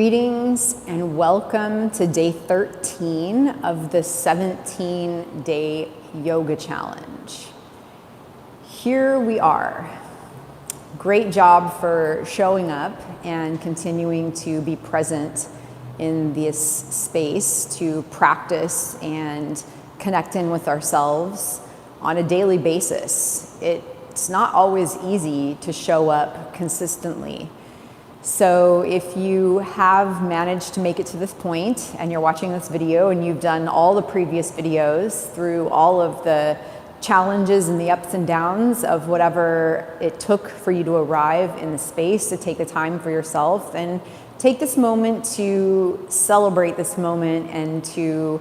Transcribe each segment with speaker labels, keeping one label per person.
Speaker 1: Greetings and welcome to day 13 of the 17-day yoga challenge. Here we are. Great job for showing up and continuing to be present in this space to practice and connect in with ourselves on a daily basis. It's not always easy to show up consistently. So if you have managed to make it to this point and you're watching this video and you've done all the previous videos through all of the challenges and the ups and downs of whatever it took for you to arrive in the space to take the time for yourself, then take this moment to celebrate this moment and to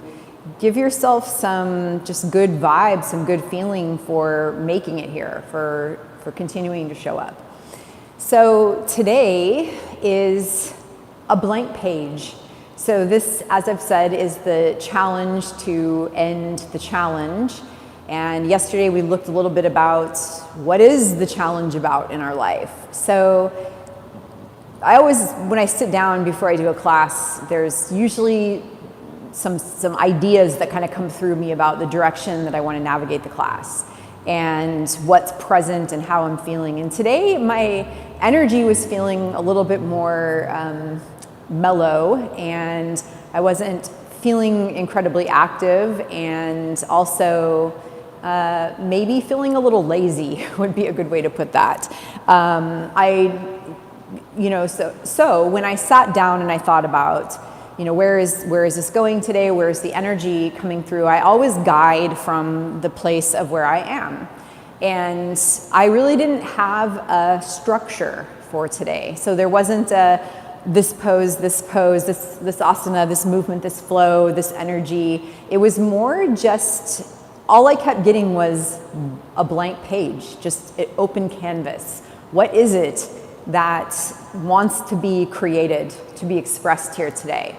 Speaker 1: give yourself some just good vibes, some good feeling for making it here, for continuing to show up. So today is a blank page. So this, as I've said, is the challenge to end the challenge. And yesterday we looked a little bit about what is the challenge about in our life. So I always, when I sit down before I do a class, there's usually some ideas that kind of come through me about the direction that I want to navigate the class and what's present and how I'm feeling. And today my energy was feeling a little bit more mellow, and I wasn't feeling incredibly active, and also maybe feeling a little lazy would be a good way to put that. So when I sat down and I thought about, where is this going today? Where is the energy coming through? I always guide from the place of where I am. And I really didn't have a structure for today. So there wasn't this pose, this asana, this movement, this flow, this energy. It was more just, all I kept getting was a blank page, just an open canvas. What is it that wants to be created, to be expressed here today?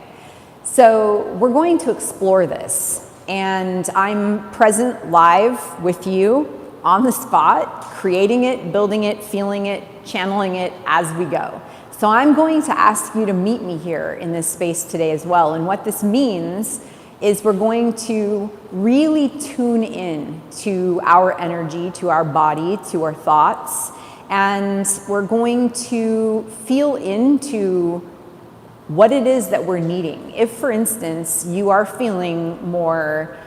Speaker 1: So we're going to explore this, and I'm present live with you on the spot, creating it, building it, feeling it, channeling it as we go. So I'm going to ask you to meet me here in this space today as well. And what this means is we're going to really tune in to our energy, to our body, to our thoughts, and we're going to feel into what it is that we're needing. If, for instance, you are feeling more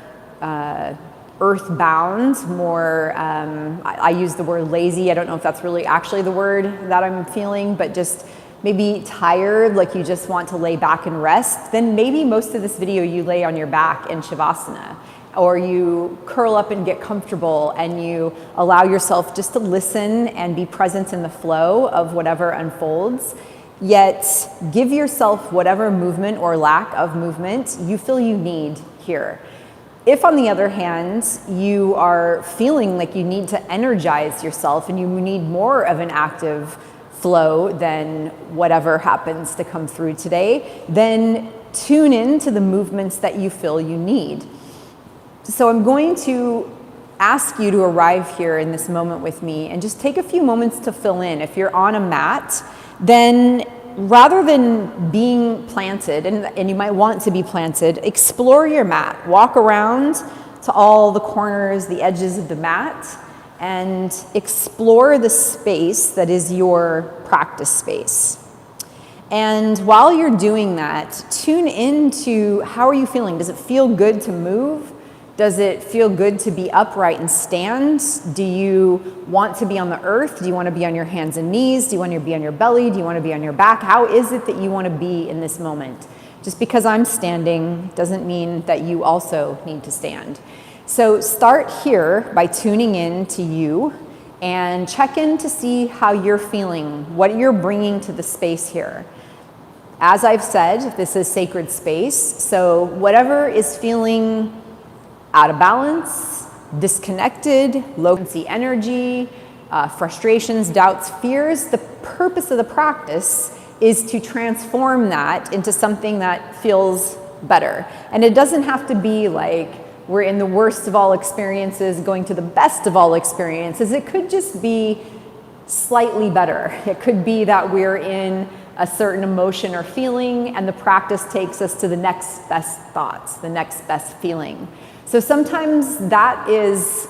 Speaker 1: earthbound, more, I use the word lazy. I don't know if that's really actually the word that I'm feeling, but just maybe tired, like you just want to lay back and rest, then maybe most of this video you lay on your back in Shavasana, or you curl up and get comfortable and you allow yourself just to listen and be present in the flow of whatever unfolds. Yet give yourself whatever movement or lack of movement you feel you need here. If, on the other hand, you are feeling like you need to energize yourself and you need more of an active flow than whatever happens to come through today, then tune in to the movements that you feel you need. So I'm going to ask you to arrive here in this moment with me and just take a few moments to fill in. If you're on a mat, then rather than being planted, and you might want to be planted, explore your mat. Walk around to all the corners, the edges of the mat, and explore the space that is your practice space. And while you're doing that, tune into how are you feeling? Does it feel good to move? Does it feel good to be upright and stand? Do you want to be on the earth? Do you want to be on your hands and knees? Do you want to be on your belly? Do you want to be on your back? How is it that you want to be in this moment? Just because I'm standing doesn't mean that you also need to stand. So start here by tuning in to you and check in to see how you're feeling, what you're bringing to the space here. As I've said, this is sacred space, so whatever is feeling out of balance, disconnected, low frequency energy, frustrations, doubts, fears, the purpose of the practice is to transform that into something that feels better. And it doesn't have to be like we're in the worst of all experiences going to the best of all experiences. It could just be slightly better. It could be that we're in a certain emotion or feeling, and the practice takes us to the next best thoughts, the next best feeling. So sometimes that is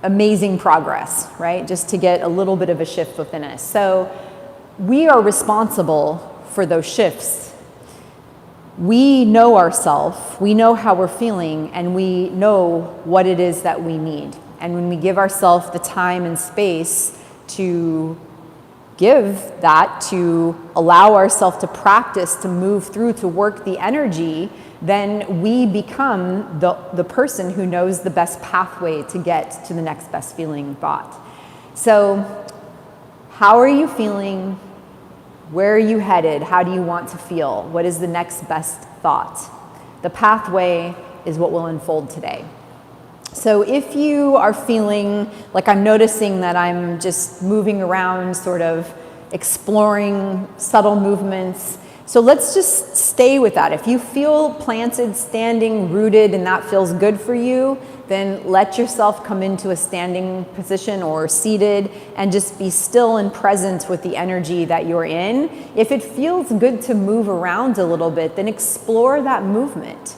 Speaker 1: amazing progress, right? Just to get a little bit of a shift within us. So we are responsible for those shifts. We know ourselves, we know how we're feeling, and we know what it is that we need. And when we give ourselves the time and space to give that, to allow ourselves to practice, to move through, to work the energy, then we become the person who knows the best pathway to get to the next best feeling thought. So how are you feeling? Where are you headed? How do you want to feel? What is the next best thought? The pathway is what will unfold today. So if you are feeling like I'm noticing that I'm just moving around, sort of exploring subtle movements, so let's just stay with that. If you feel planted, standing, rooted, and that feels good for you, then let yourself come into a standing position or seated and just be still and present with the energy that you're in. If it feels good to move around a little bit, then explore that movement.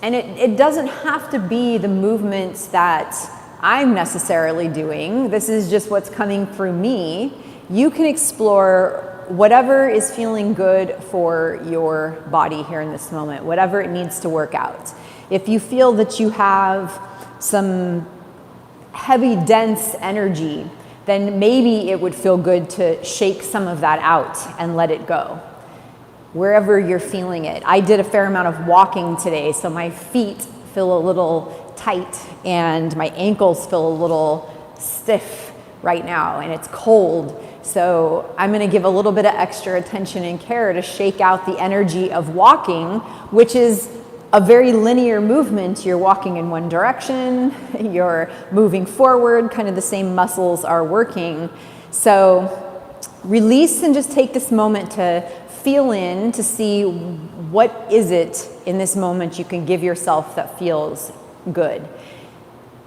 Speaker 1: And it doesn't have to be the movements that I'm necessarily doing. This is just what's coming through me. You can explore whatever is feeling good for your body here in this moment, whatever it needs to work out. If you feel that you have some heavy, dense energy, then maybe it would feel good to shake some of that out and let it go, wherever you're feeling it. I did a fair amount of walking today, so my feet feel a little tight and my ankles feel a little stiff right now, and it's cold. So I'm gonna give a little bit of extra attention and care to shake out the energy of walking, which is a very linear movement. You're walking in one direction, you're moving forward, kind of the same muscles are working. So release and just take this moment to feel in, to see what is it in this moment you can give yourself that feels good.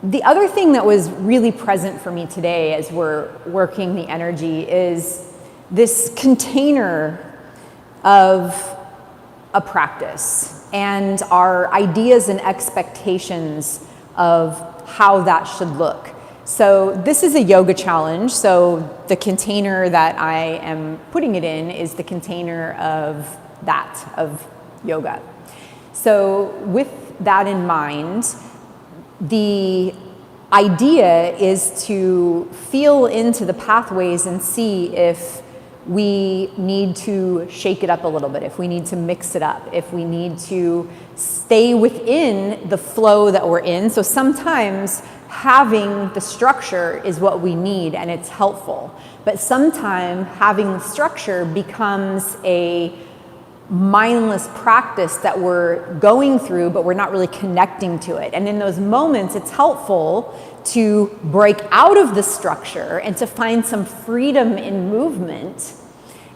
Speaker 1: The other thing that was really present for me today as we're working the energy is this container of a practice and our ideas and expectations of how that should look. So this is a yoga challenge. So the container that I am putting it in is the container of yoga. So with that in mind, the idea is to feel into the pathways and see if we need to shake it up a little bit, if we need to mix it up, if we need to stay within the flow that we're in. So sometimes having the structure is what we need and it's helpful. But sometimes having the structure becomes a mindless practice that we're going through, but we're not really connecting to it. And in those moments, it's helpful to break out of the structure and to find some freedom in movement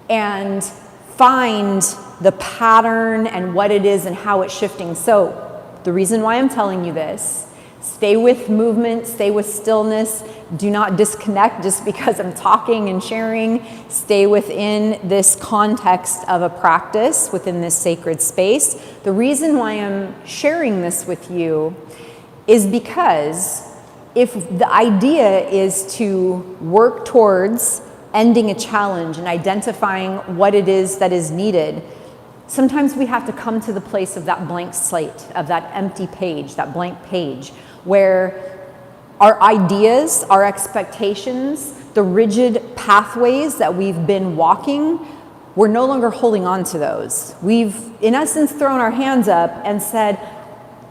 Speaker 1: and find the pattern and what it is and how it's shifting. So the reason why I'm telling you this, stay with movement, stay with stillness. Do not disconnect just because I'm talking and sharing. Stay within this context of a practice, within this sacred space. The reason why I'm sharing this with you is because if the idea is to work towards ending a challenge and identifying what it is that is needed, sometimes we have to come to the place of that blank slate, of that empty page, that blank page, where our ideas, our expectations, the rigid pathways that we've been walking, we're no longer holding on to those. We've, in essence, thrown our hands up and said,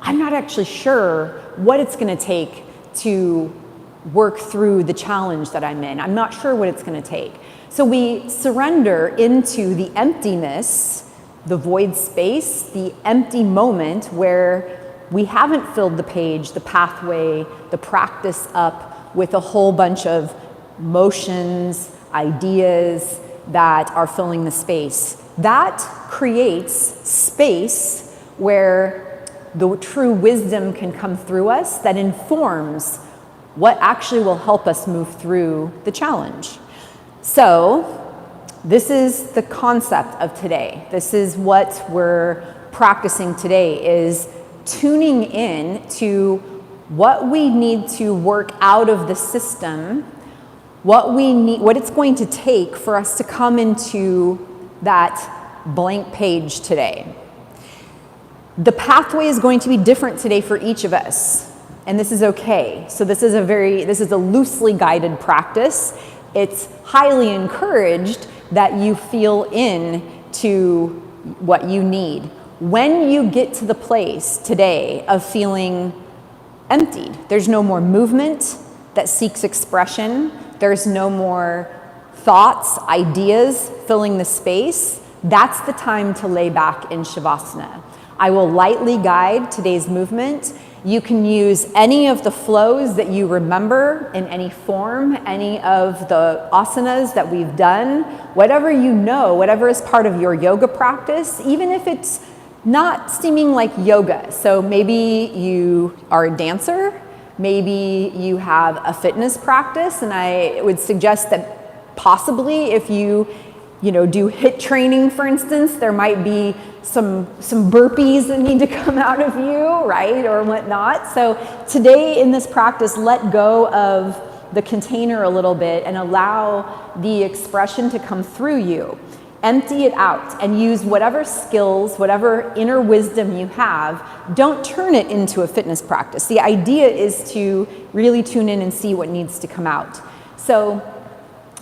Speaker 1: I'm not actually sure what it's gonna take to work through the challenge that I'm in. I'm not sure what it's gonna take. So we surrender into the emptiness, the void space, the empty moment where we haven't filled the page, the pathway, the practice up with a whole bunch of motions, ideas that are filling the space. That creates space where the true wisdom can come through us that informs what actually will help us move through the challenge. So This is the concept of today. This is what we're practicing today, is tuning in to what we need to work out of the system, what it's going to take for us to come into that blank page today. The pathway is going to be different today for each of us, and this is okay. So this is a loosely guided practice. It's highly encouraged that you feel in to what you need. When you get to the place today of feeling emptied, there's no more movement that seeks expression, there's no more thoughts, ideas filling the space, that's the time to lay back in Shavasana. I will lightly guide today's movement. You can use any of the flows that you remember in any form, any of the asanas that we've done, whatever you know, whatever is part of your yoga practice, even if it's not seeming like yoga. So maybe you are a dancer, maybe you have a fitness practice, and I would suggest that possibly if you do HIIT training, for instance, there might be some burpees that need to come out of you, right, or whatnot. So today in this practice, let go of the container a little bit and allow the expression to come through you. Empty it out and use whatever skills, whatever inner wisdom you have. Don't turn it into a fitness practice. The idea is to really tune in and see what needs to come out. So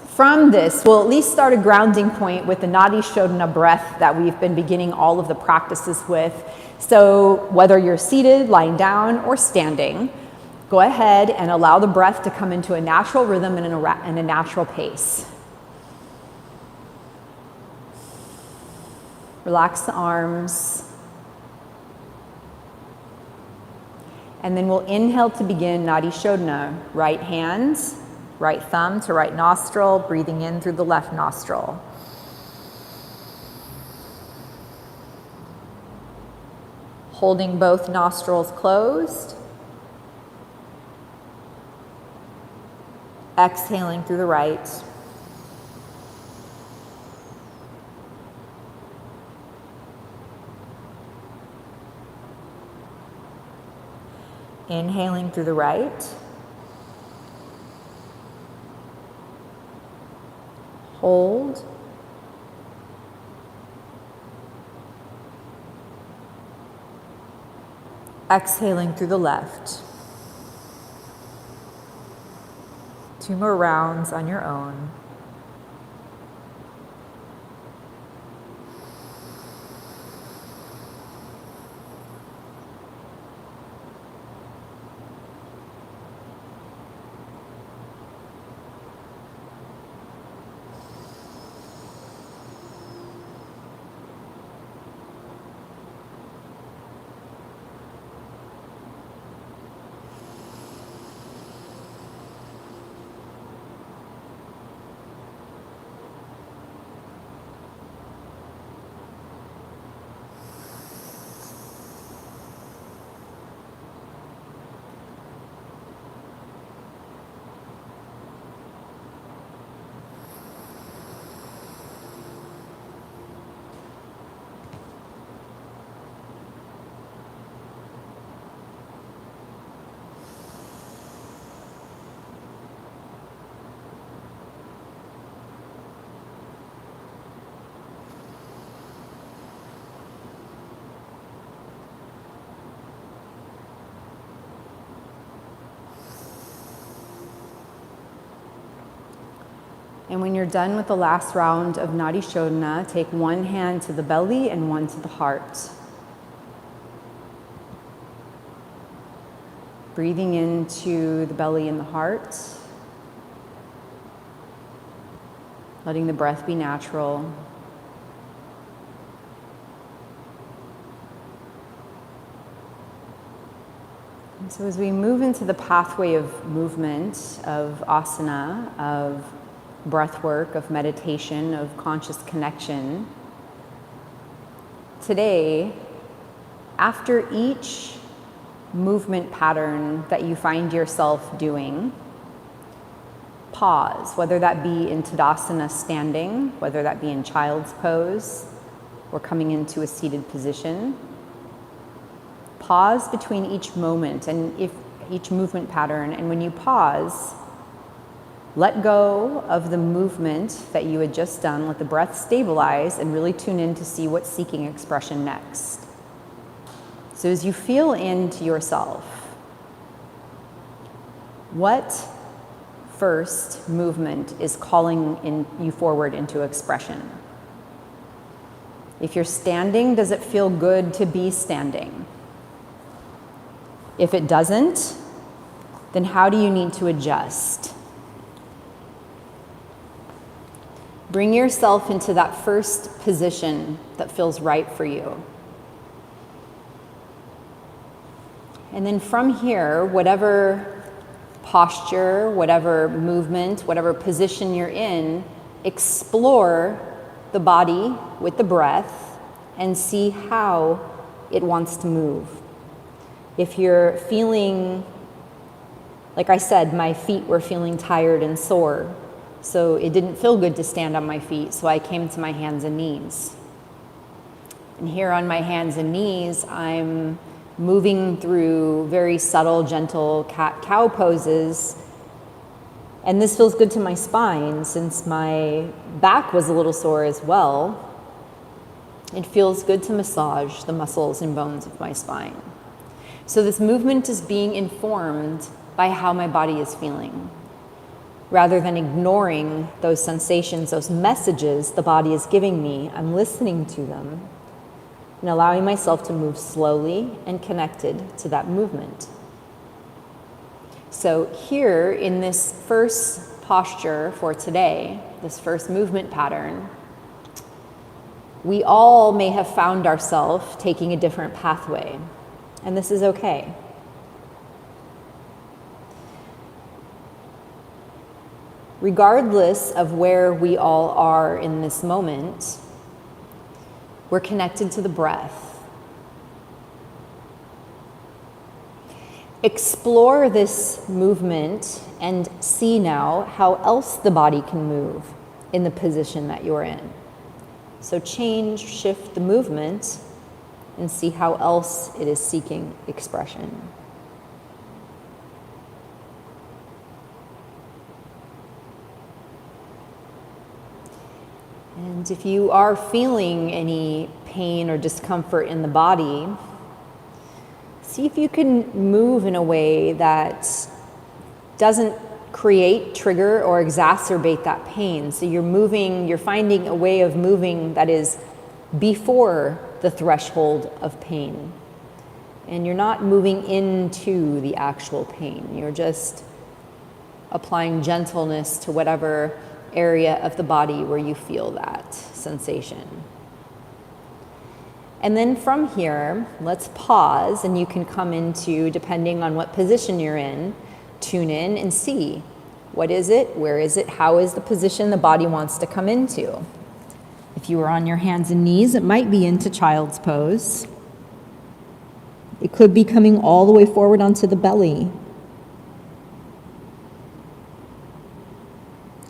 Speaker 1: from this, we'll at least start a grounding point with the Nadi Shodhana breath that we've been beginning all of the practices with. So whether you're seated, lying down, or standing, go ahead and allow the breath to come into a natural rhythm and a natural pace. Relax the arms. And then we'll inhale to begin Nadi Shodhana. Right hand, right thumb to right nostril, breathing in through the left nostril. Holding both nostrils closed. Exhaling through the right. Inhaling through the right. Hold. Exhaling through the left. 2 more rounds on your own. And when you're done with the last round of Nadi Shodhana, take one hand to the belly and one to the heart. Breathing into the belly and the heart. Letting the breath be natural. And so as we move into the pathway of movement, of asana, of breath work, of meditation, of conscious connection, today, after each movement pattern that you find yourself doing, pause, whether that be in Tadasana standing, whether that be in child's pose, or coming into a seated position. Pause between each moment and if each movement pattern, and when you pause, let go of the movement that you had just done, let the breath stabilize, and really tune in to see what's seeking expression next. So as you feel into yourself, what first movement is calling you forward into expression? If you're standing, does it feel good to be standing? If it doesn't, then how do you need to adjust? Bring yourself into that first position that feels right for you. And then from here, whatever posture, whatever movement, whatever position you're in, explore the body with the breath and see how it wants to move. If you're feeling, like I said, my feet were feeling tired and sore, so it didn't feel good to stand on my feet, so I came to my hands and knees. And here on my hands and knees, I'm moving through very subtle, gentle cat-cow poses. And this feels good to my spine since my back was a little sore as well. It feels good to massage the muscles and bones of my spine. So this movement is being informed by how my body is feeling. Rather than ignoring those sensations, those messages the body is giving me, I'm listening to them and allowing myself to move slowly and connected to that movement. So here in this first posture for today, this first movement pattern, we all may have found ourselves taking a different pathway, and this is okay. Regardless of where we all are in this moment, we're connected to the breath. Explore this movement and see now how else the body can move in the position that you're in. So shift the movement and see how else it is seeking expression. And if you are feeling any pain or discomfort in the body, see if you can move in a way that doesn't create, trigger, or exacerbate that pain. So you're finding a way of moving that is before the threshold of pain. And you're not moving into the actual pain. You're just applying gentleness to whatever area of the body where you feel that sensation. And then from here, let's pause, and you can come into, depending on what position you're in, tune in and see what is it, where is it, how is the position the body wants to come into. If you are on your hands and knees, it might be into child's pose. It could be coming all the way forward onto the belly.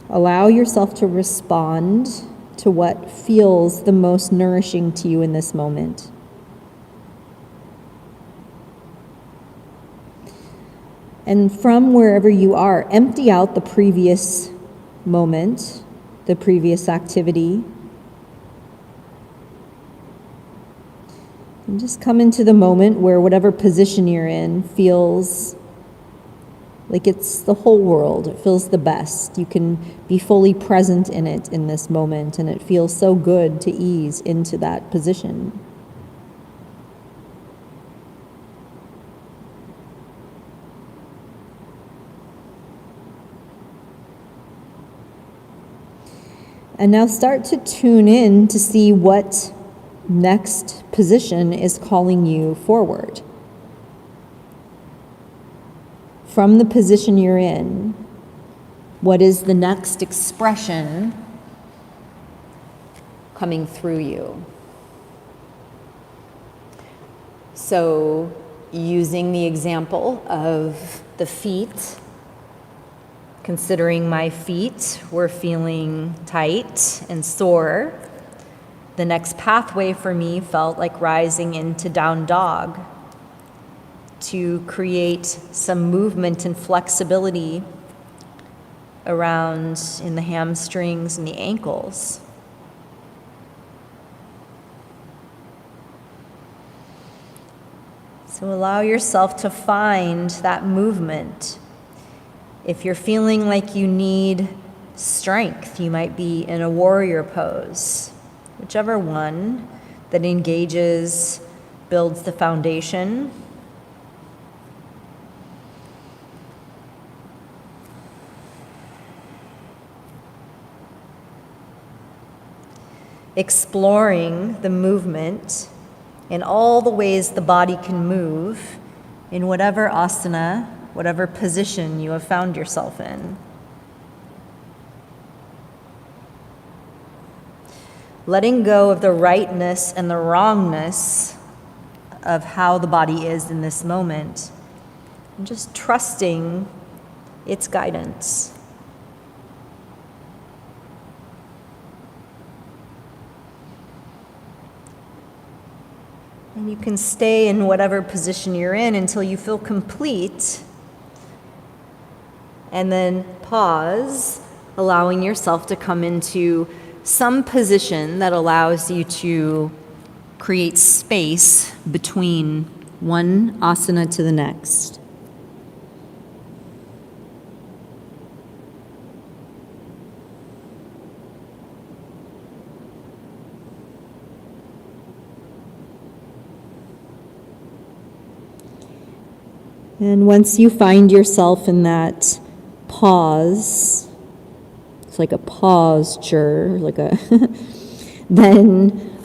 Speaker 1: Allow yourself to respond to what feels the most nourishing to you in this moment. And from wherever you are, empty out the previous moment, the previous activity. And just come into the moment where whatever position you're in feels like it's the whole world. It feels the best. You can be fully present in it in this moment, and it feels so good to ease into that position. And now start to tune in to see what next position is calling you forward. From the position you're in, what is the next expression coming through you? So, using the example of the feet
Speaker 2: Considering my feet were feeling tight and sore, the next pathway for me felt like rising into down dog to create some movement and flexibility around in the hamstrings and the ankles. So allow yourself to find that movement. If you're feeling like you need strength, you might be in a warrior pose. Whichever one that engages, builds the foundation. Exploring the movement in all the ways the body can move in whatever asana, whatever position you have found yourself in. Letting go of the rightness and the wrongness of how the body is in this moment, and just trusting its guidance. And you can stay in whatever position you're in until you feel complete. And then pause, allowing yourself to come into some position that allows you to create space between one asana to the next. And once you find yourself in that pause, it's like a posture, then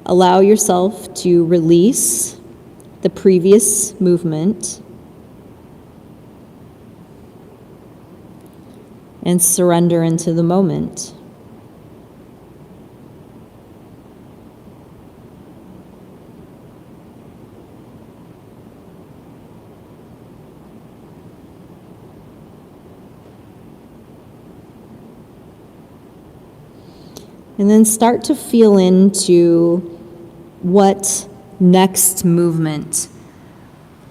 Speaker 2: allow yourself to release the previous movement and surrender into the moment. And then start to feel into what next movement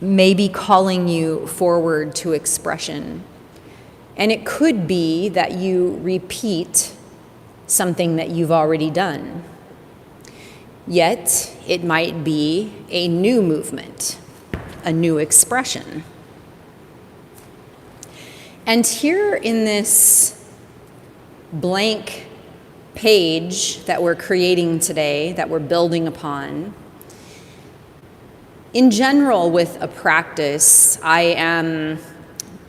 Speaker 2: may be calling you forward to expression. And it could be that you repeat something that you've already done. Yet, it might be a new movement, a new expression. And here in this blank page that we're creating today, that we're building upon, in general with a practice, I am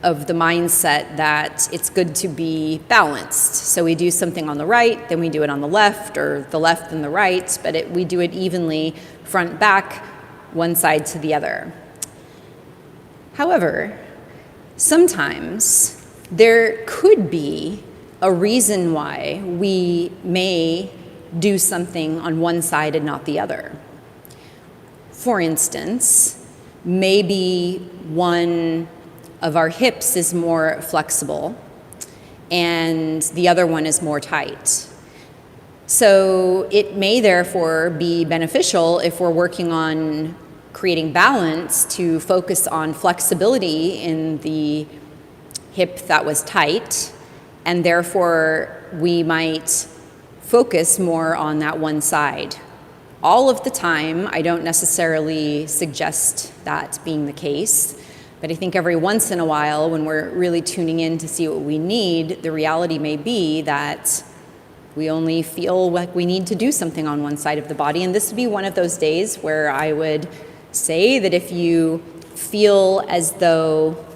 Speaker 2: of the mindset that it's good to be balanced. So we do something on the right, then we do it on the left, or the left and the right, but we do it evenly, front, back, one side to the other. However, sometimes there could be a reason why we may do something on one side and not the other. For instance, maybe one of our hips is more flexible and the other one is more tight. So it may therefore be beneficial if we're working on creating balance to focus on flexibility in the hip that was tight, and therefore we might focus more on that one side. All of the time, I don't necessarily suggest that being the case, but I think every once in a while, when we're really tuning in to see what we need, the reality may be that we only feel like we need to do something on one side of the body. And this would be one of those days where I would say that if you feel as though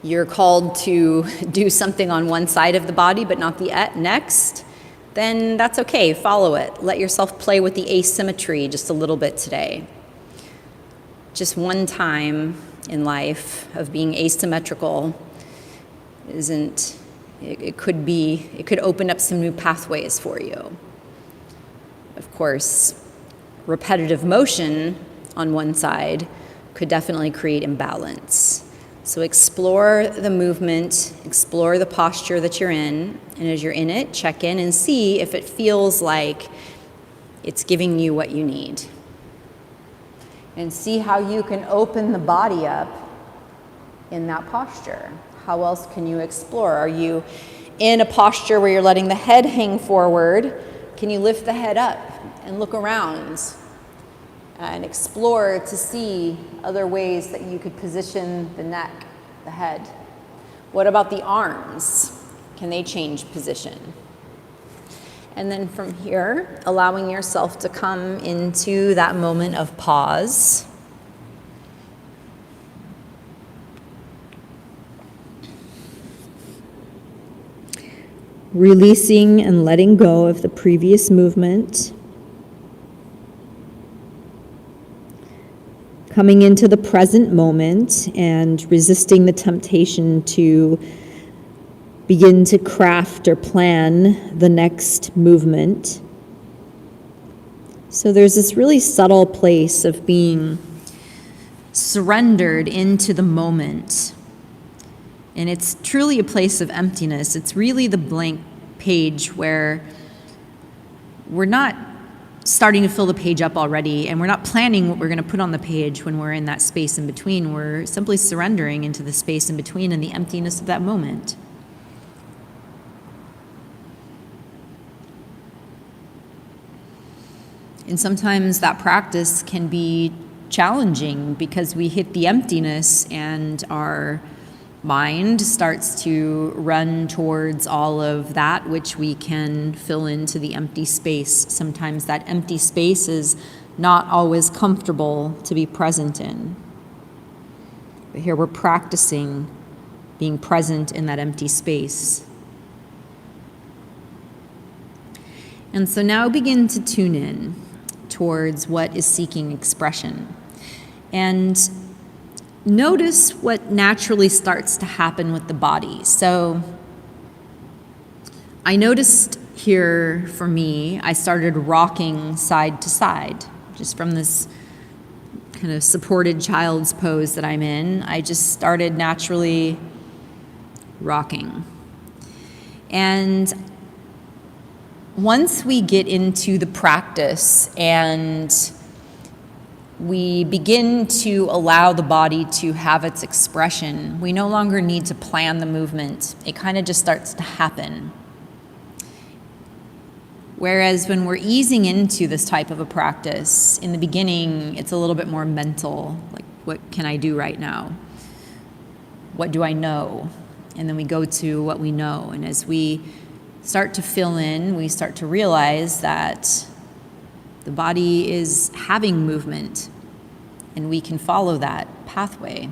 Speaker 2: you're called to do something on one side of the body but not the next, then that's okay, follow it. Let yourself play with the asymmetry just a little bit today. Just one time in life of being asymmetrical it could open up some new pathways for you. Of course, repetitive motion on one side could definitely create imbalance. So explore the movement, explore the posture that you're in, and as you're in it, check in and see if it feels like it's giving you what you need. And see how you can open the body up in that posture. How else can you explore? Are you in a posture where you're letting the head hang forward? Can you lift the head up and look around and explore to see other ways that you could position the neck, the head? What about the arms? Can they change position? And then from here, allowing yourself to come into that moment of pause. Releasing and letting go of the previous movement. Coming into the present moment and resisting the temptation to begin to craft or plan the next movement. So there's this really subtle place of being surrendered into the moment. And it's truly a place of emptiness. It's really the blank page where we're not starting to fill the page up already, and we're not planning what we're going to put on the page when we're in that space in between. We're simply surrendering into the space in between and the emptiness of that moment. And sometimes that practice can be challenging because we hit the emptiness and our mind starts to run towards all of that which we can fill into the empty space. Sometimes that empty space is not always comfortable to be present in. But here we're practicing being present in that empty space. And so now begin to tune in towards what is seeking expression. And notice what naturally starts to happen with the body. So I noticed here for me, I started rocking side to side, just from this kind of supported child's pose that I'm in. I just started naturally rocking. And once we get into the practice and we begin to allow the body to have its expression, we no longer need to plan the movement. It kind of just starts to happen. Whereas when we're easing into this type of a practice, in the beginning, it's a little bit more mental. Like, what can I do right now? What do I know? And then we go to what we know. And as we start to fill in, we start to realize that the body is having movement, and we can follow that pathway.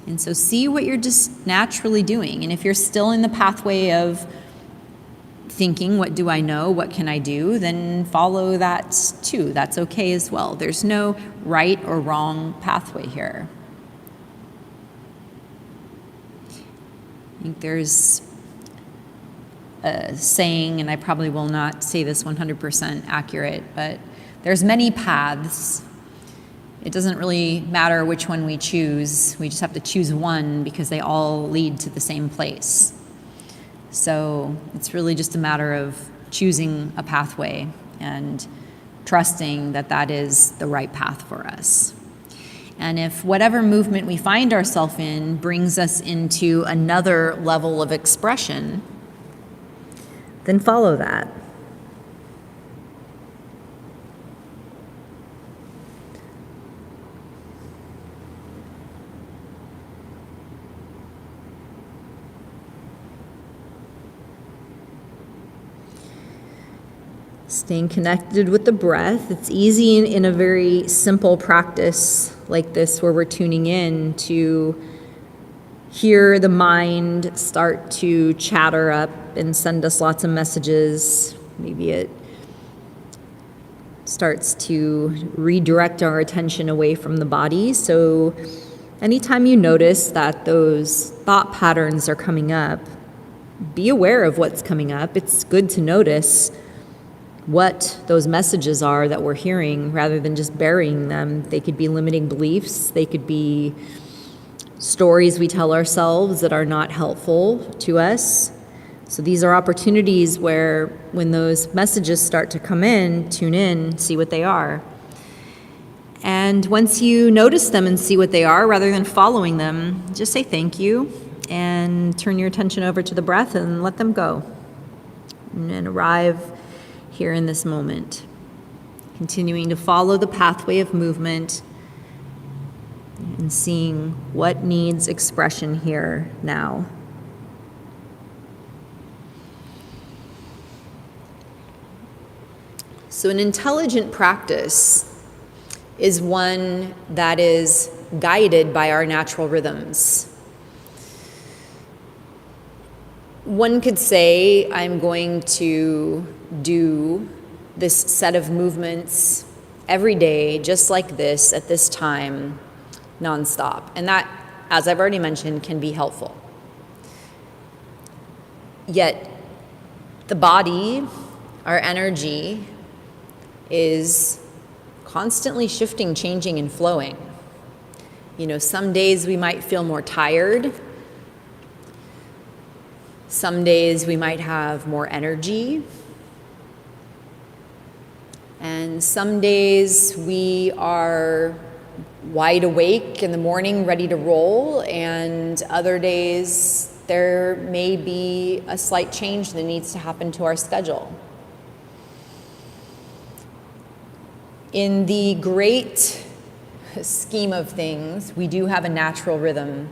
Speaker 2: And so see what you're just naturally doing. And if you're still in the pathway of thinking, what do I know? What can I do? Then follow that too. That's okay as well. There's no right or wrong pathway here. I think there's a saying, and I probably will not say this 100% accurate, but there's many paths. It doesn't really matter which one we choose. We just have to choose one because they all lead to the same place. So it's really just a matter of choosing a pathway and trusting that that is the right path for us. And if whatever movement we find ourselves in brings us into another level of expression, then follow that. Staying connected with the breath. It's easy in a very simple practice like this where we're tuning in to hear the mind start to chatter up and send us lots of messages. Maybe it starts to redirect our attention away from the body. So anytime you notice that those thought patterns are coming up, be aware of what's coming up. It's good to notice what those messages are that we're hearing rather than just burying them. They could be limiting beliefs. They could be stories we tell ourselves that are not helpful to us. So these are opportunities where when those messages start to come in, tune in, see what they are. And once you notice them and see what they are, rather than following them, just say thank you and turn your attention over to the breath and let them go. And arrive here in this moment. Continuing to follow the pathway of movement and seeing what needs expression here now. So an intelligent practice is one that is guided by our natural rhythms. One could say, I'm going to do this set of movements every day, just like this, at this time, nonstop. And that, as I've already mentioned, can be helpful. Yet, the body, our energy, is constantly shifting, changing, and flowing. You know, some days we might feel more tired. Some days we might have more energy. And some days we are wide awake in the morning, ready to roll, and other days there may be a slight change that needs to happen to our schedule. In the great scheme of things, we do have a natural rhythm.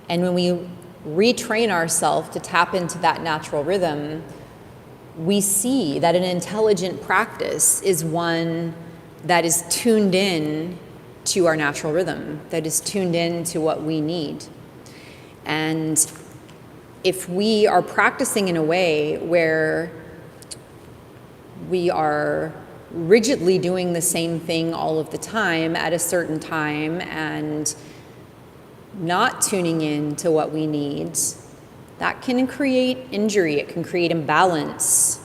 Speaker 2: And when we retrain ourselves to tap into that natural rhythm, we see that an intelligent practice is one that is tuned in to our natural rhythm, that is tuned in to what we need. And if we are practicing in a way where we are rigidly doing the same thing all of the time at a certain time and not tuning in to what we need, that can create injury, it can create imbalance,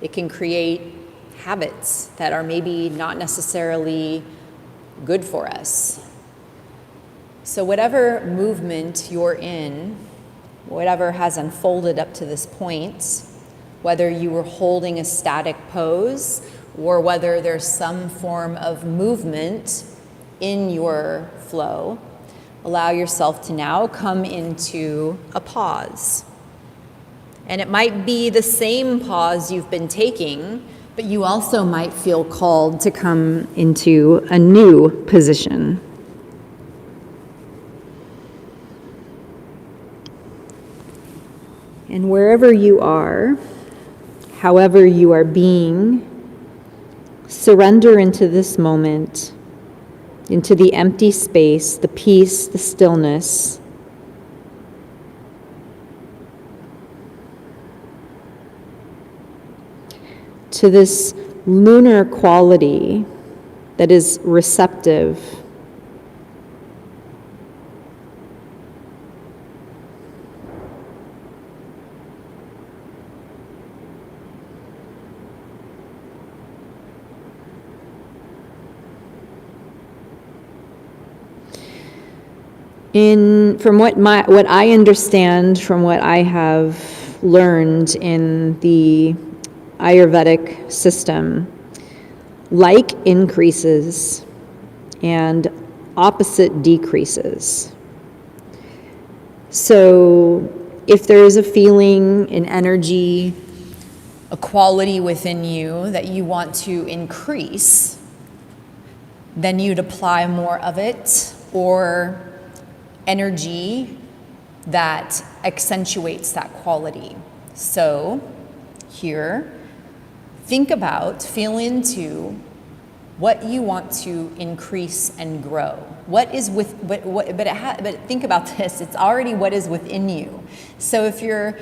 Speaker 2: it can create habits that are maybe not necessarily good for us. So whatever movement you're in, whatever has unfolded up to this point, whether you were holding a static pose or whether there's some form of movement in your flow, allow yourself to now come into a pause. And it might be the same pause you've been taking, but you also might feel called to come into a new position. And wherever you are, however you are being, surrender into this moment, into the empty space, the peace, the stillness. To this lunar quality that is receptive. From what I understand, from what I have learned in the Ayurvedic system, like increases and opposite decreases. So if there is a feeling, an energy, a quality within you that you want to increase, then you'd apply more of it, or energy that accentuates that quality. So here, think about, feel into what you want to increase and grow. What is with, but think about this, it's already what is within you. So if you're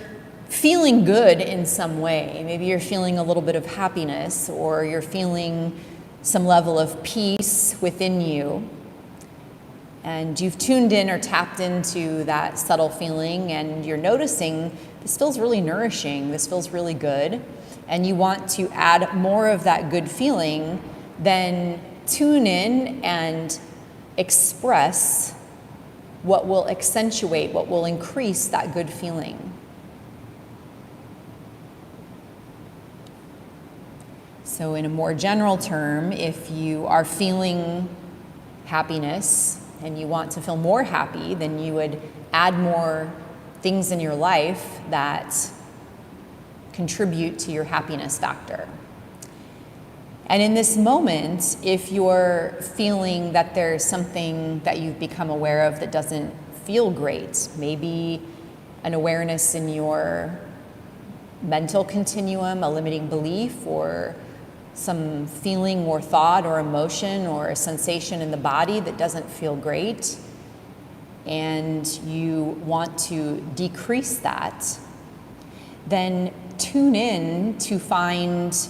Speaker 2: feeling good in some way, maybe you're feeling a little bit of happiness, or you're feeling some level of peace within you, and you've tuned in or tapped into that subtle feeling, and you're noticing this feels really nourishing, this feels really good, and you want to add more of that good feeling, then tune in and express what will accentuate, what will increase that good feeling. So in a more general term, if you are feeling happiness and you want to feel more happy, then you would add more things in your life that contribute to your happiness factor. And in this moment, if you're feeling that there's something that you've become aware of that doesn't feel great, maybe an awareness in your mental continuum, a limiting belief, or some feeling or thought or emotion or a sensation in the body that doesn't feel great, and you want to decrease that, then tune in to find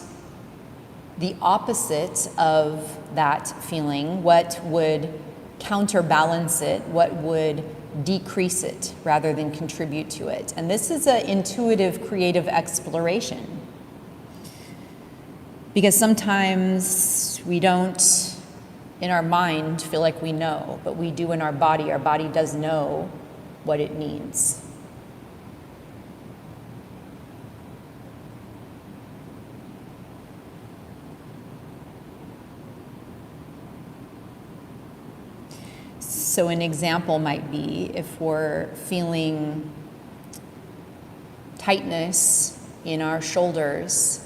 Speaker 2: the opposite of that feeling, what would counterbalance it, what would decrease it rather than contribute to it. And this is an intuitive, creative exploration. Because sometimes we don't, in our mind, feel like we know, but we do in our body. Our body does know what it needs. So an example might be if we're feeling tightness in our shoulders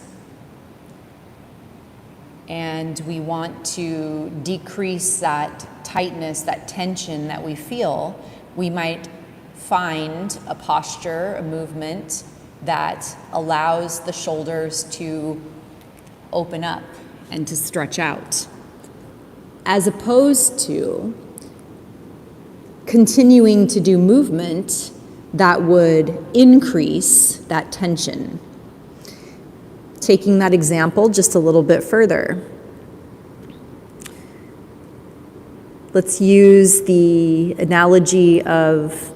Speaker 2: and we want to decrease that tightness, that tension that we feel, we might find a posture, a movement that allows the shoulders to open up and to stretch out, as opposed to continuing to do movement that would increase that tension. Taking that example just a little bit further, let's use the analogy of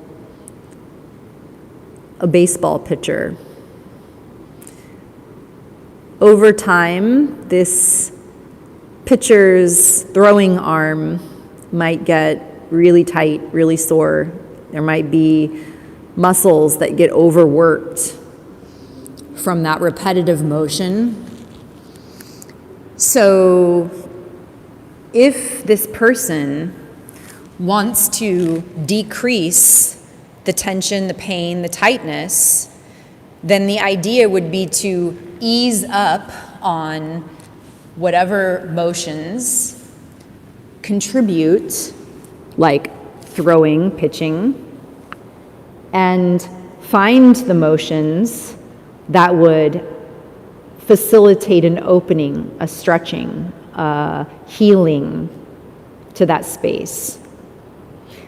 Speaker 2: a baseball pitcher. Over time, this pitcher's throwing arm might get really tight, really sore. There might be muscles that get overworked from that repetitive motion. So if this person wants to decrease the tension, the pain, the tightness, then the idea would be to ease up on whatever motions contribute, like throwing, pitching, and find the motions that would facilitate an opening, a stretching, healing to that space,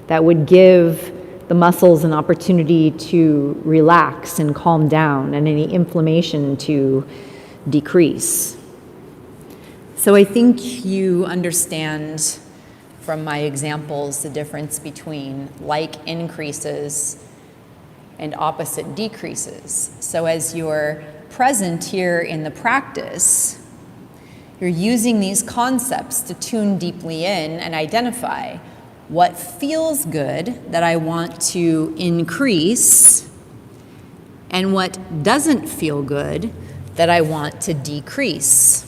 Speaker 2: that would give the muscles an opportunity to relax and calm down and any inflammation to decrease. So I think you understand from my examples the difference between like increases and opposite decreases. So as you're present here in the practice, you're using these concepts to tune deeply in and identify what feels good that I want to increase and what doesn't feel good that I want to decrease.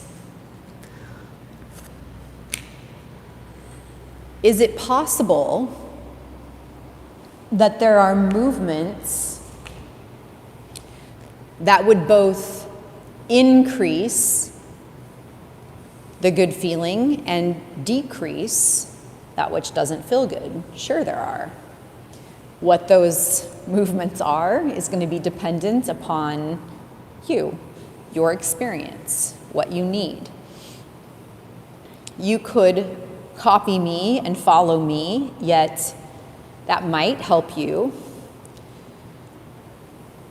Speaker 2: Is it possible that there are movements that would both increase the good feeling and decrease that which doesn't feel good? Sure, there are. What those movements are is going to be dependent upon you, your experience, what you need. You could copy me and follow me, yet that might help you.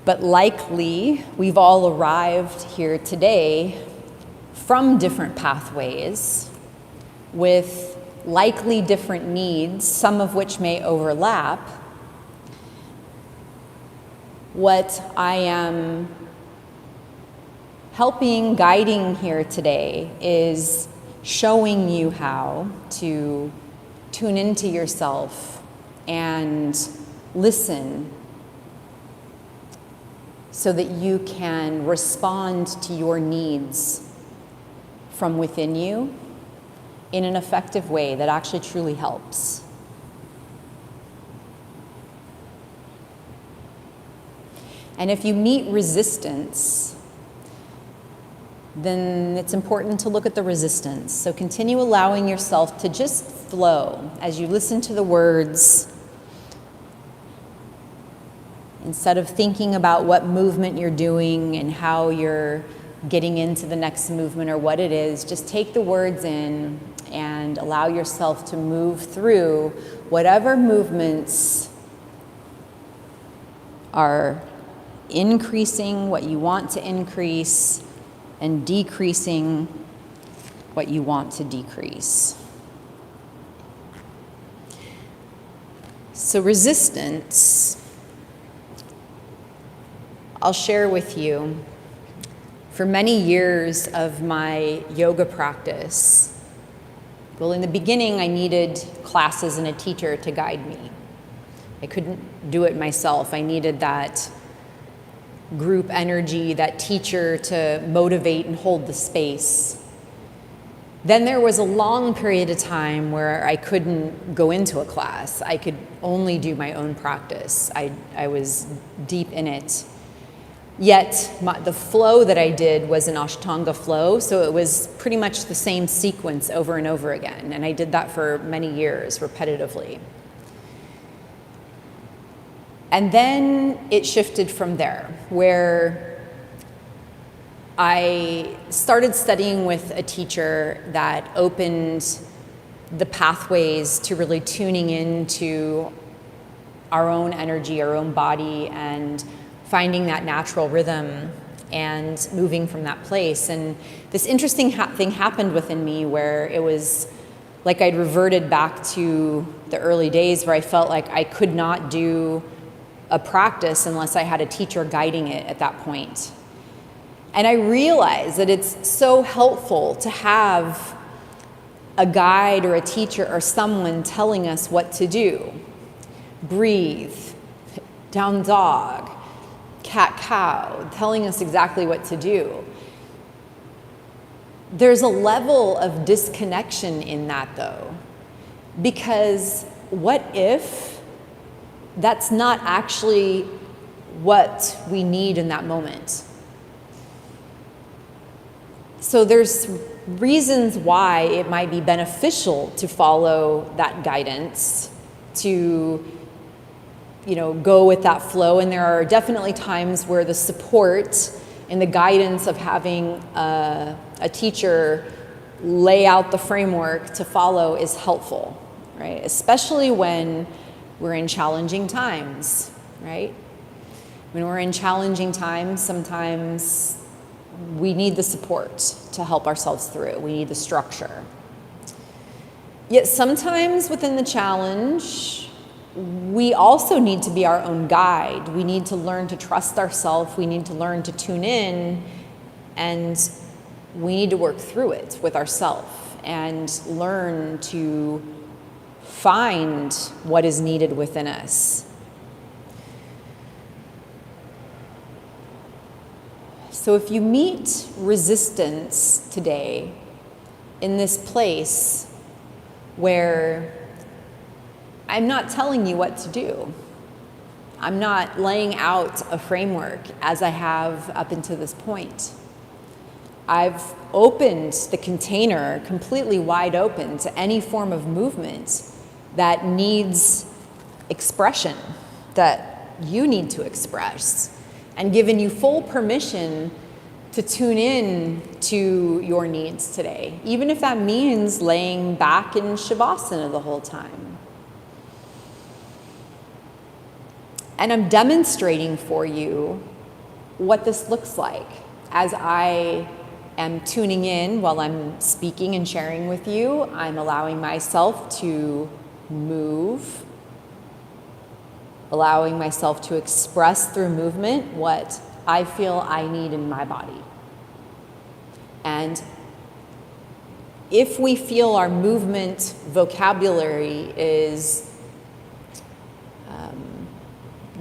Speaker 2: But likely, we've all arrived here today from different pathways with likely different needs, some of which may overlap. What I am helping, guiding here today is showing you how to tune into yourself and listen so that you can respond to your needs from within you in an effective way that actually truly helps. And if you meet resistance, then it's important to look at the resistance. So continue allowing yourself to just flow as you listen to the words. Instead of thinking about what movement you're doing and how you're getting into the next movement or what it is, just take the words in and allow yourself to move through whatever movements are increasing what you want to increase and decreasing what you want to decrease. So resistance, I'll share with you, for many years of my yoga practice, well, in the beginning, I needed classes and a teacher to guide me. I couldn't do it myself. I needed that group energy, that teacher to motivate and hold the space. Then there was a long period of time where I couldn't go into a class. I could only do my own practice. I was deep in it. Yet the flow that I did was an Ashtanga flow, so it was pretty much the same sequence over and over again. And I did that for many years, repetitively. And then it shifted from there, where I started studying with a teacher that opened the pathways to really tuning into our own energy, our own body, and finding that natural rhythm and moving from that place. And this interesting thing happened within me where it was like I'd reverted back to the early days where I felt like I could not do a practice unless I had a teacher guiding it at that point. And I realized that it's so helpful to have a guide or a teacher or someone telling us what to do. Breathe, down dog, cat cow, telling us exactly what to do. There's a level of disconnection in that though, because what if that's not actually what we need in that moment? So there's reasons why it might be beneficial to follow that guidance, to go with that flow. And there are definitely times where the support and the guidance of having a teacher lay out the framework to follow is helpful, right? Especially when we're in challenging times, right? When we're in challenging times, sometimes we need the support to help ourselves through. We need the structure. Yet sometimes within the challenge, we also need to be our own guide. We need to learn to trust ourselves. We need to learn to tune in, and we need to work through it with ourselves and learn to find what is needed within us. So if you meet resistance today in this place where I'm not telling you what to do, I'm not laying out a framework as I have up until this point. I've opened the container completely wide open to any form of movement that needs expression, that you need to express, and given you full permission to tune in to your needs today, even if that means laying back in Shavasana the whole time. And I'm demonstrating for you what this looks like as I am tuning in while I'm speaking and sharing with you. I'm allowing myself to move, allowing myself to express through movement what I feel I need in my body. And if we feel our movement vocabulary is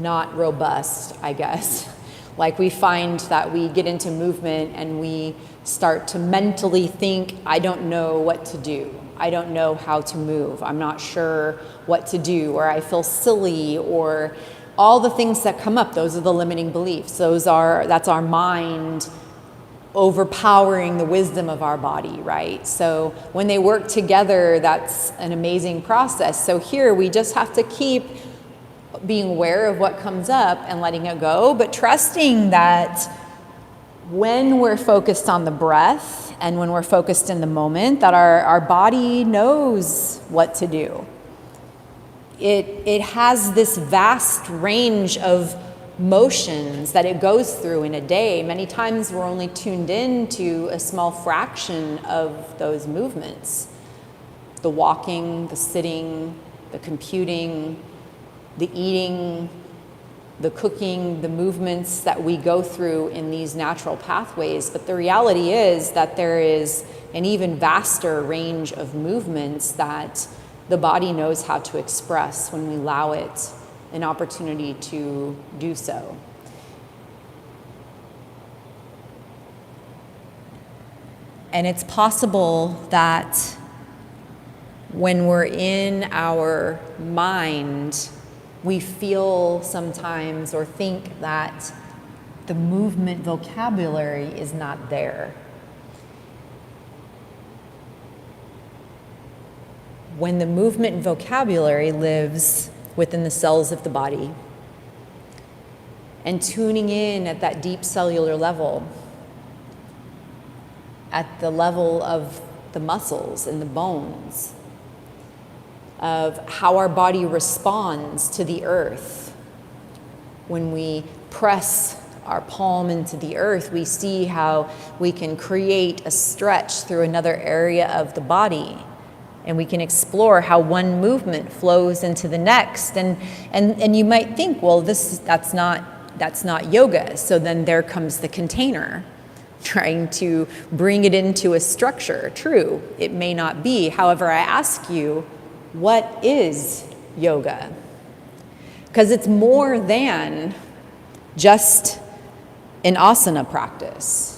Speaker 2: not robust, I guess. Like we find that we get into movement and we start to mentally think, I don't know what to do. I don't know how to move. I'm not sure what to do, or I feel silly, or all the things that come up. Those are the limiting beliefs. That's our mind overpowering the wisdom of our body, right? So when they work together, that's an amazing process. So here we just have to keep being aware of what comes up and letting it go, but trusting that when we're focused on the breath and when we're focused in the moment, that our body knows what to do. It has this vast range of motions that it goes through in a day. Many times we're only tuned in to a small fraction of those movements. The walking, the sitting, the computing, the eating, the cooking, the movements that we go through in these natural pathways. But the reality is that there is an even vaster range of movements that the body knows how to express when we allow it an opportunity to do so. And it's possible that when we're in our mind, we feel sometimes or think that the movement vocabulary is not there. When the movement vocabulary lives within the cells of the body and tuning in at that deep cellular level, at the level of the muscles and the bones, of how our body responds to the earth. When we press our palm into the earth, we see how we can create a stretch through another area of the body. And we can explore how one movement flows into the next. And you might think, well, that's not yoga. So then there comes the container, trying to bring it into a structure. True, it may not be. However, I ask you, what is yoga? Because it's more than just an asana practice.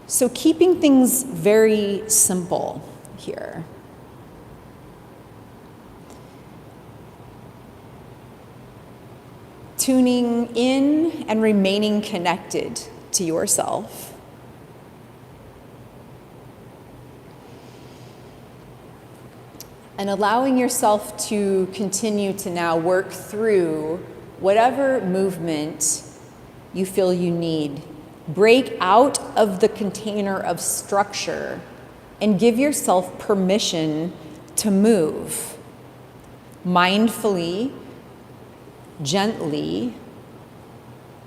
Speaker 2: So keeping things very simple here. Tuning in and remaining connected to yourself. And allowing yourself to continue to now work through whatever movement you feel you need. Break out of the container of structure and give yourself permission to move mindfully, gently,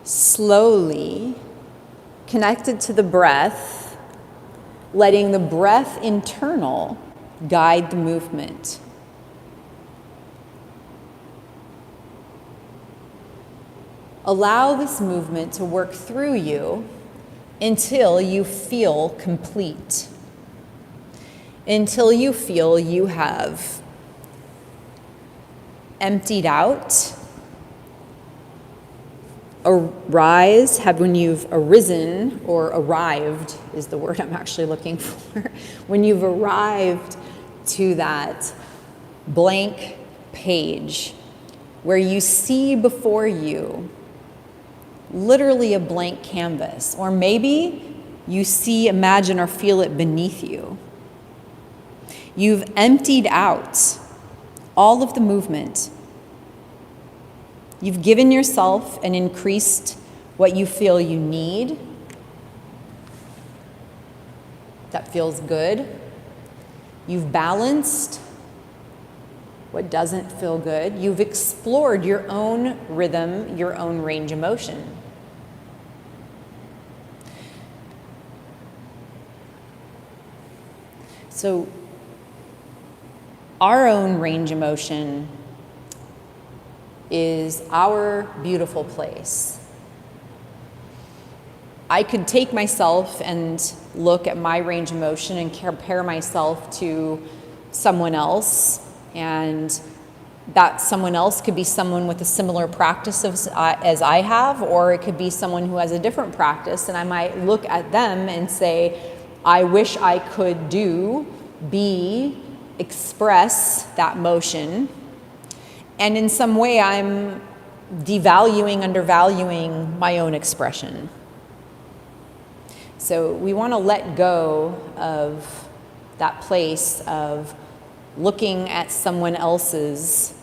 Speaker 2: slowly, connected to the breath, letting the breath internal guide the movement. Allow this movement to work through you until you feel complete, until you feel you have emptied out, when you've arisen, or arrived is the word I'm actually looking for, when you've arrived to that blank page where you see before you literally a blank canvas, or maybe you see, imagine, or feel it beneath you. You've emptied out all of the movement. You've given yourself and increased what you feel you need. That feels good. You've balanced what doesn't feel good. You've explored your own rhythm, your own range of motion. So, our own range of motion is our beautiful place. I could take myself and look at my range of motion and compare myself to someone else And that someone else could be someone with a similar practice as I have, or it could be someone who has a different practice, and I might look at them and say, I wish I could express that motion, and in some way I'm devaluing, undervaluing my own expression. So we want to let go of that place of looking at someone else's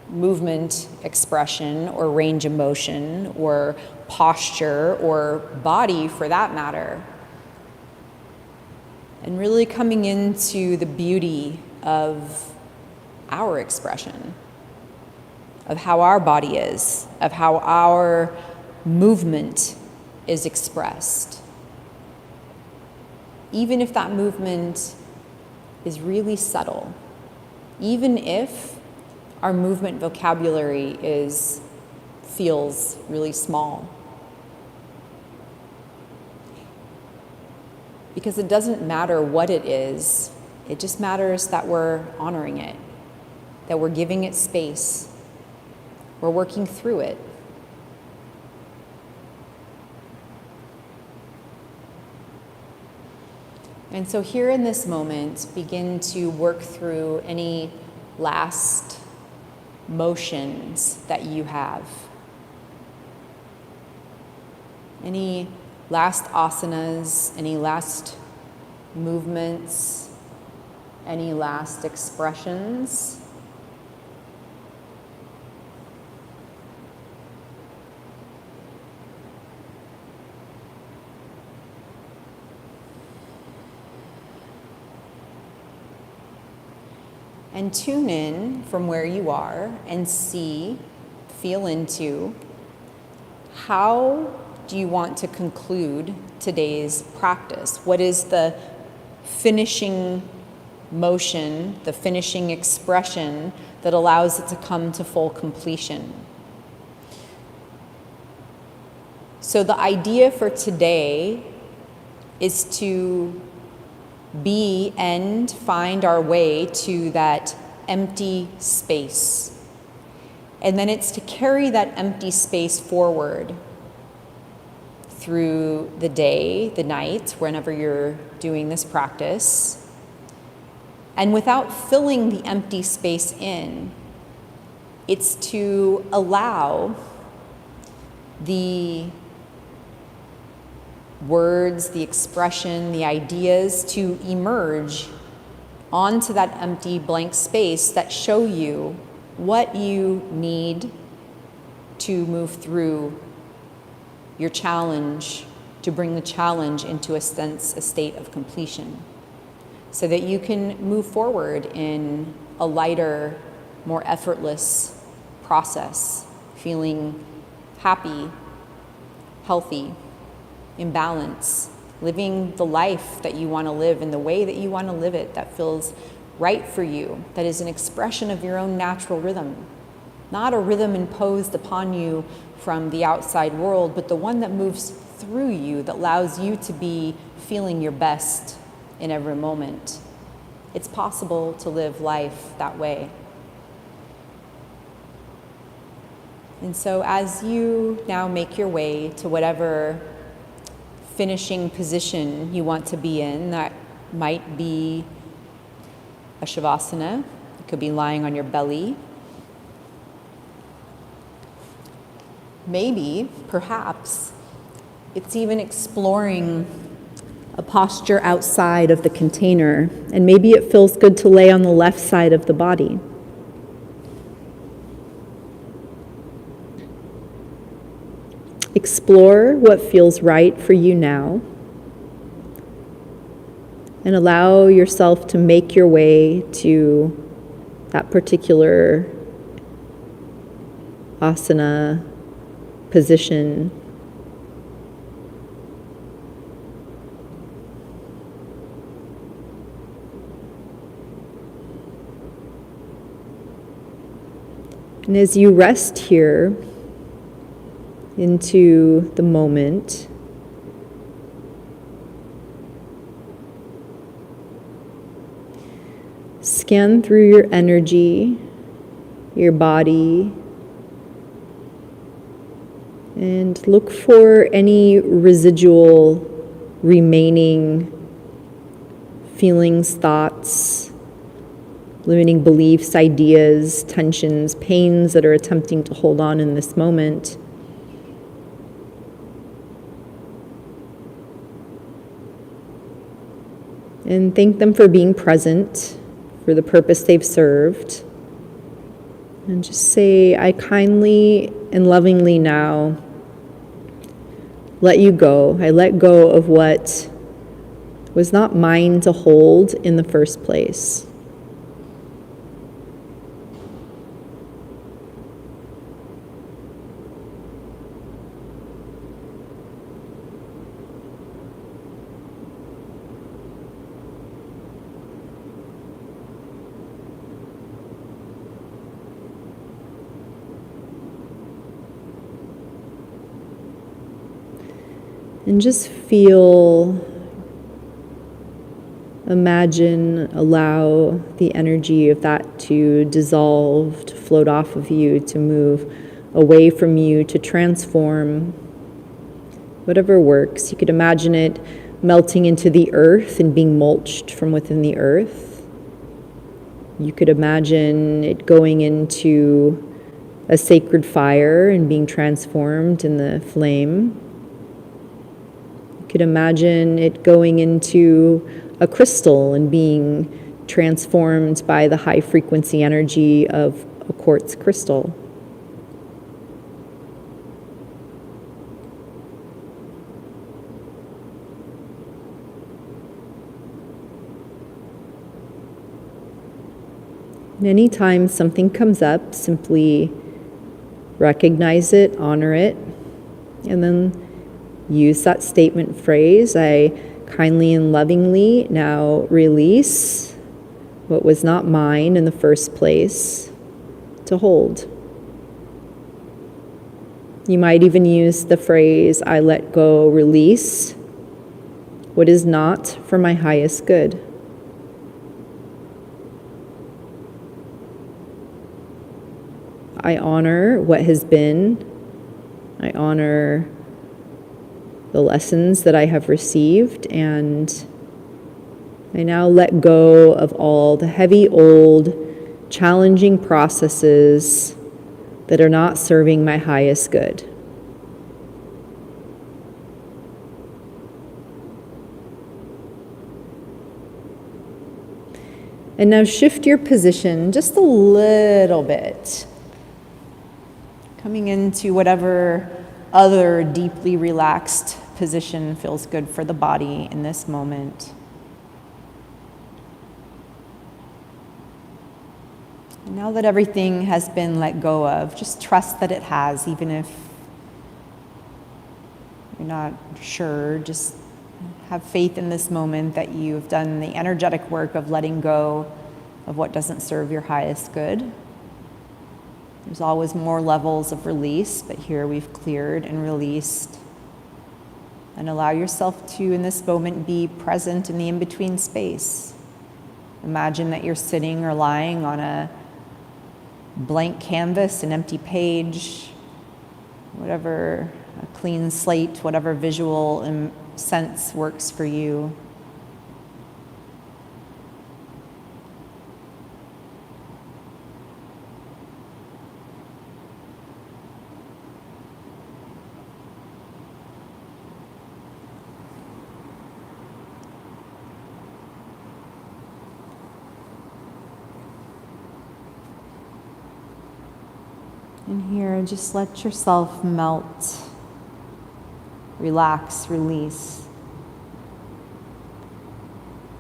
Speaker 2: movement, expression, or range of motion, or posture, or body for that matter, and really coming into the beauty of our expression, of how our body is, of how our movement is expressed. Even if that movement is really subtle, even if our movement vocabulary feels really small. Because it doesn't matter what it is, it just matters that we're honoring it, that we're giving it space, we're working through it. And so here in this moment, begin to work through any last motions that you have. Any last asanas, any last movements, any last expressions. And tune in from where you are and feel into, how do you want to conclude today's practice? What is the finishing motion, the finishing expression that allows it to come to full completion? So the idea for today is to be and find our way to that empty space. And then it's to carry that empty space forward through the day, the night, whenever you're doing this practice. And without filling the empty space in, it's to allow the words, the expression, the ideas to emerge onto that empty blank space that show you what you need to move through your challenge, to bring the challenge into a state of completion, so that you can move forward in a lighter, more effortless process, feeling happy, healthy, in balance, living the life that you want to live in the way that you want to live it, that feels right for you, that is an expression of your own natural rhythm. Not a rhythm imposed upon you from the outside world, but the one that moves through you, that allows you to be feeling your best in every moment. It's possible to live life that way. And so as you now make your way to whatever finishing position you want to be in, that might be a shavasana, it could be lying on your belly. Maybe, perhaps, it's even exploring a posture outside of the container, and maybe it feels good to lay on the left side of the body. Explore what feels right for you now, and allow yourself to make your way to that particular asana position. And as you rest here into the moment, scan through your energy, your body, and look for any residual remaining feelings, thoughts, limiting beliefs, ideas, tensions, pains that are attempting to hold on in this moment. And thank them for being present, for the purpose they've served. And just say, I kindly and lovingly now let you go. I let go of what was not mine to hold in the first place. And just feel, imagine, allow the energy of that to dissolve, to float off of you, to move away from you, to transform. Whatever works. You could imagine it melting into the earth and being mulched from within the earth. You could imagine it going into a sacred fire and being transformed in the flame. Could imagine it going into a crystal and being transformed by the high frequency energy of a quartz crystal. And anytime something comes up, simply recognize it, honor it, and then use that statement phrase, I kindly and lovingly now release what was not mine in the first place to hold. You might even use the phrase, I let go, release what is not for my highest good. I honor what has been. I honor the lessons that I have received, and I now let go of all the heavy, old, challenging processes that are not serving my highest good. And now shift your position just a little bit, coming into whatever other deeply relaxed position feels good for the body in this moment. And now that everything has been let go of, just trust that it has, even if you're not sure. Just have faith in this moment that you've done the energetic work of letting go of what doesn't serve your highest good. There's always more levels of release, but here we've cleared and released. And allow yourself to, in this moment, be present in the in-between space. Imagine that you're sitting or lying on a blank canvas, an empty page, whatever, a clean slate, whatever visual sense works for you. And here, just let yourself melt, relax, release.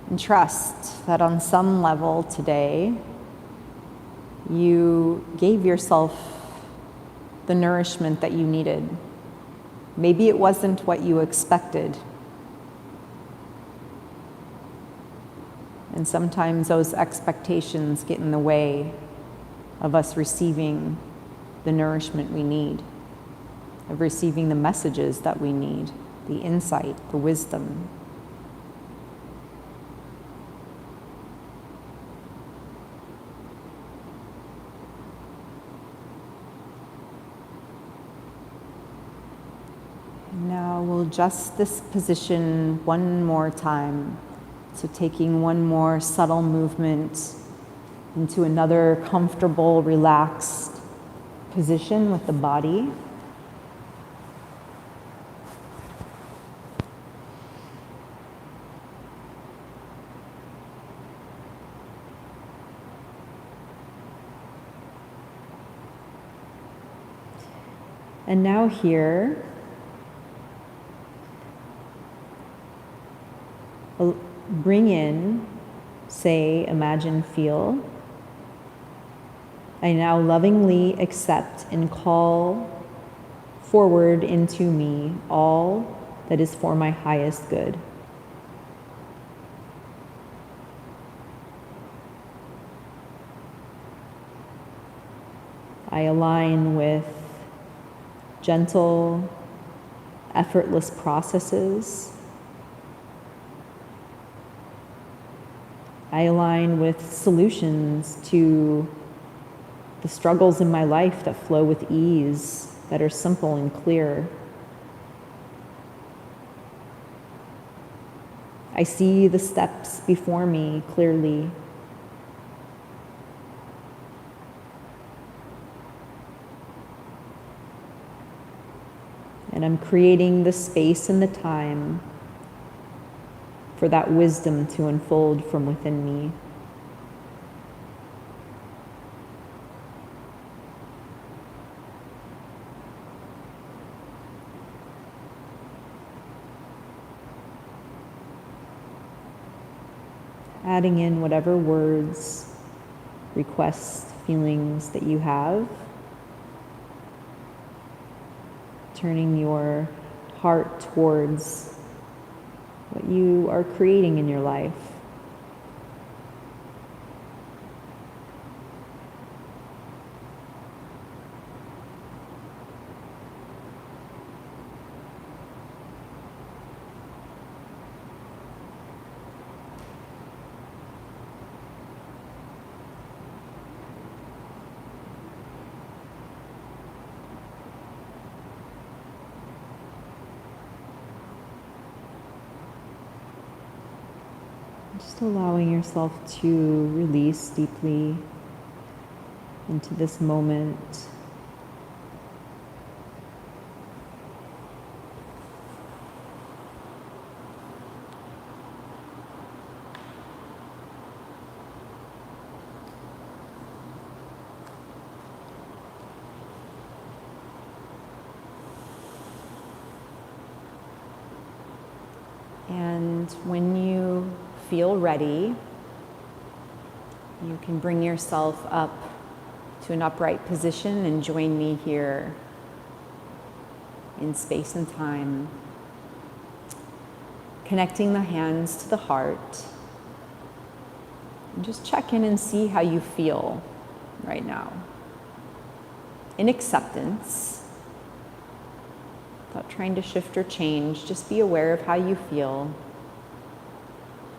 Speaker 2: And trust that on some level today, you gave yourself the nourishment that you needed. Maybe it wasn't what you expected. And sometimes those expectations get in the way of us receiving the nourishment we need, of receiving the messages that we need, the insight, the wisdom.
Speaker 1: feel just this position one more time. So taking one more subtle movement into another comfortable, relaxed position with the body. And now here, bring in, say, imagine, feel. I now lovingly accept and call forward into me all that is for my highest good. I align with gentle, effortless processes. I align with solutions to the struggles in my life that flow with ease, that are simple and clear. I see the steps before me clearly. And I'm creating the space and the time for that wisdom to unfold from within me. Adding in whatever words, requests, feelings that you have. Turning your heart towards what you are creating in your life. Just allowing yourself to release deeply into this moment. And when you feel ready, you can bring yourself up to an upright position and join me here in space and time, connecting the hands to the heart. And just check in and see how you feel right now. In acceptance, without trying to shift or change, just be aware of how you feel.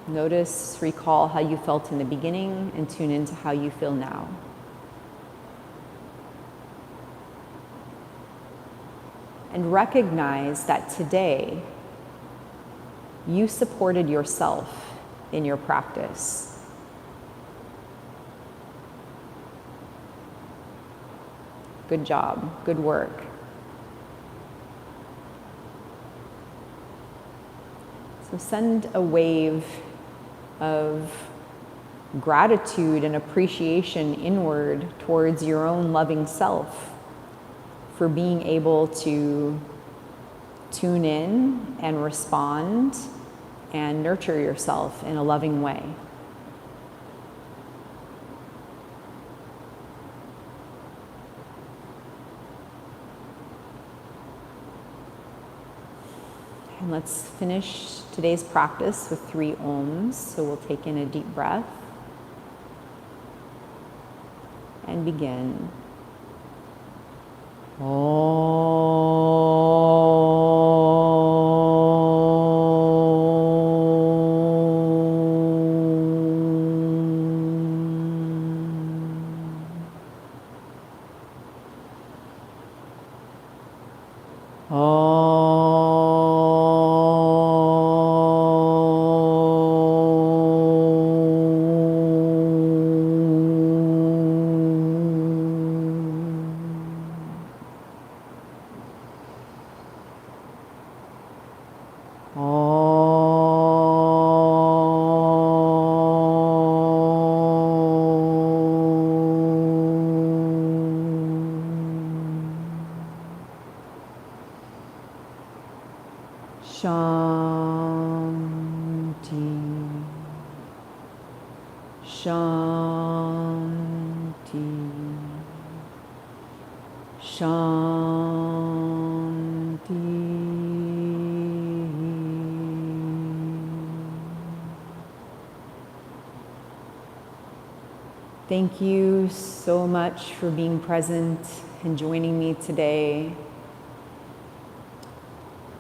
Speaker 1: Notice, recall how you felt in the beginning, and tune into how you feel now. And recognize that today, you supported yourself in your practice. Good job, good work. So send a wave of gratitude and appreciation inward towards your own loving self for being able to tune in and respond and nurture yourself in a loving way. And let's finish today's practice with 3 ohms. So we'll take in a deep breath and begin. Om. Shanti, Shanti, Thank you so much for being present and joining me today.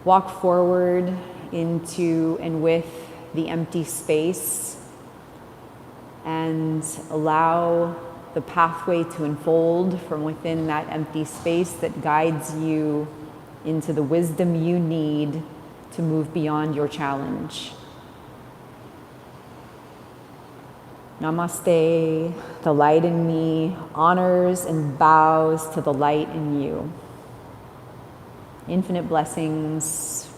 Speaker 1: Walk forward into and with the empty space and allow the pathway to unfold from within that empty space that guides you into the wisdom you need to move beyond your challenge. Namaste. The light in me honors and bows to the light in you. Infinite blessings